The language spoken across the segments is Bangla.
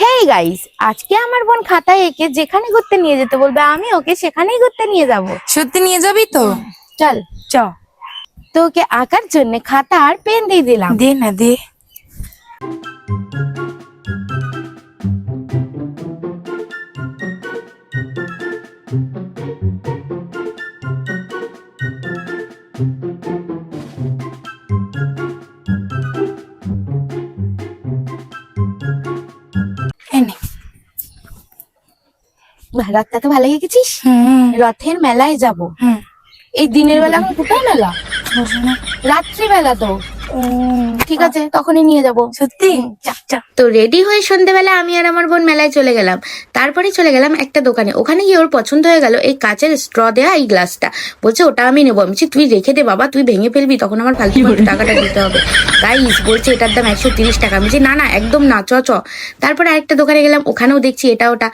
হেই গাইস, আজকে আমার বোন খাতায় এঁকে যেখানে ঘুরতে নিয়ে যেতে বলবে আমি ওকে সেখানেই ঘুরতে নিয়ে যাব। সত্যি নিয়ে যাবি তো? চল চ। তো ওকে আঁকার জন্য খাতা আর পেন দিয়ে দিলাম। দে না দে। এনে। রাতটা তো ভালো গেছিস। রথের মেলায় যাব। এই দিনের বেলা এখন কোথায় মেলা? রাত্রিবেলা তো। ঠিক আছে, তখনই নিয়ে যাব। সত্যি? তো রেডি হয়ে সন্ধ্যেবেলা আমি আর আমার বোন মেলায় চলে গেলাম। তারপরে চলে গেলাম একটা দোকানে। ওখানে গিয়ে ওর পছন্দ হয়ে গেল এই কাচের স্ট্র দেয়া এই গ্লাসটা। বলছে ওটা আমি নেবো। আমি বলছি তুই রেখে দে বাবা, তুই ভেঙে ফেলবি, তখন আমার ফালতু টাকাটা দিতে হবে। গাইস বলছে এটার দাম 130 টাকা। আমি বলছি না না একদম না, চ চ। তারপরে আরেকটা দোকানে গেলাম, ওখানেও দেখছি এটা ওটা।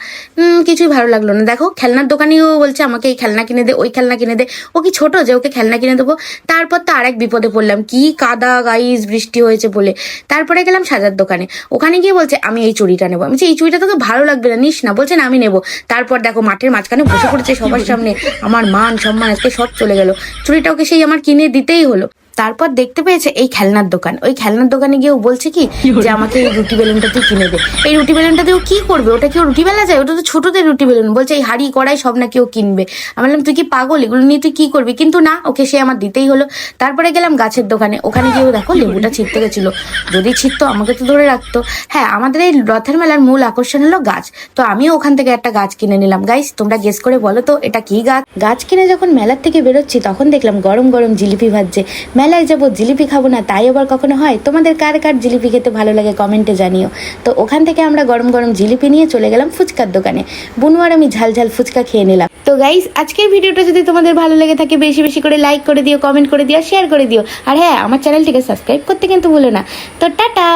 কিছুই ভালো লাগলো না। দেখো খেলনার দোকানেও বলছে আমাকে এই খেলনা কিনে দে, ওই খেলনা কিনে দে। ও কি ছোট যে ওকে খেলনা কিনে দেবো? তারপর তো আরেক বিপদে পড়লাম, কি কাদা গাইস, বৃষ্টি হয়েছে বলে। তারপরে গেলাম সাজার দোকানে। ওখানে গিয়ে বলছে আমি এই চুড়িটা নেবো। আমি বলছি এই চুড়িটা তোকে ভালো লাগবে না, নিস না। বলছে না আমি নেবো। তারপর দেখো মাঠের মাঝখানে বসে পড়েছে সবার সামনে। আমার মান সম্মান আজকে সব চলে গেল। চুড়িটা ওকে সেই আমার কিনে দিতেই হলো। তারপর দেখতে পেয়েছে এই খেলনার দোকান। ওই খেলনার দোকানে গিয়ে ও বলছে কি যে আমাকে এই রুটি বেলুনটা তুই কিনে দে। এই রুটি বেলুনটা দিয়ে ও কি করবে? ওটা কি ও রুটি বেলা যায়? ওটা তো ছোটদের রুটি বেলুন। বলছে এই হাড়ি কড়াই সব নাকি ও কিনবে। আমি বললাম তুই কি পাগল, এগুলো নিয়ে তুই কি করবি? কিন্তু না, ওকে সে আমার দিতেই হলো। তারপরে গেলাম গাছের দোকানে। ওখানে গিয়েও দেখো লেবুটা ছিঁড়তে গেছিল। যদি ছিঁড়তো আমাকে তো ধরে রাখতো। হ্যাঁ, আমাদের এই রথের মেলার মূল আকর্ষণ হলো গাছ। তো আমিও ওখান থেকে একটা গাছ কিনে নিলাম। গাইস তোমরা গেস করে বলো তো এটা কি গাছ? গাছ কিনে যখন মেলার থেকে বেরোচ্ছি তখন দেখলাম গরম গরম জিলিপি ভাজছে। মেলায় যাবো জিলিপি খাবো না তাই আবার কখনো হয়? তোমাদের কার কার জিলিপি খেতে ভালো লাগে কমেন্টে জানিও। তো ওখান থেকে আমরা গরম গরম জিলিপি নিয়ে চলে গেলাম ফুচকার দোকানে। বুনু আর আমি ঝাল ঝাল ফুচকা খেয়ে নিলাম। তো গাইস আজকের ভিডিওটা যদি তোমাদের ভালো লেগে থাকে বেশি বেশি করে লাইক করে দিও, কমেন্ট করে দিও, শেয়ার করে দিও। আর হ্যাঁ, আমার চ্যানেলটিকে সাবস্ক্রাইব করতে কিন্তু ভুলো না। তো টাটা।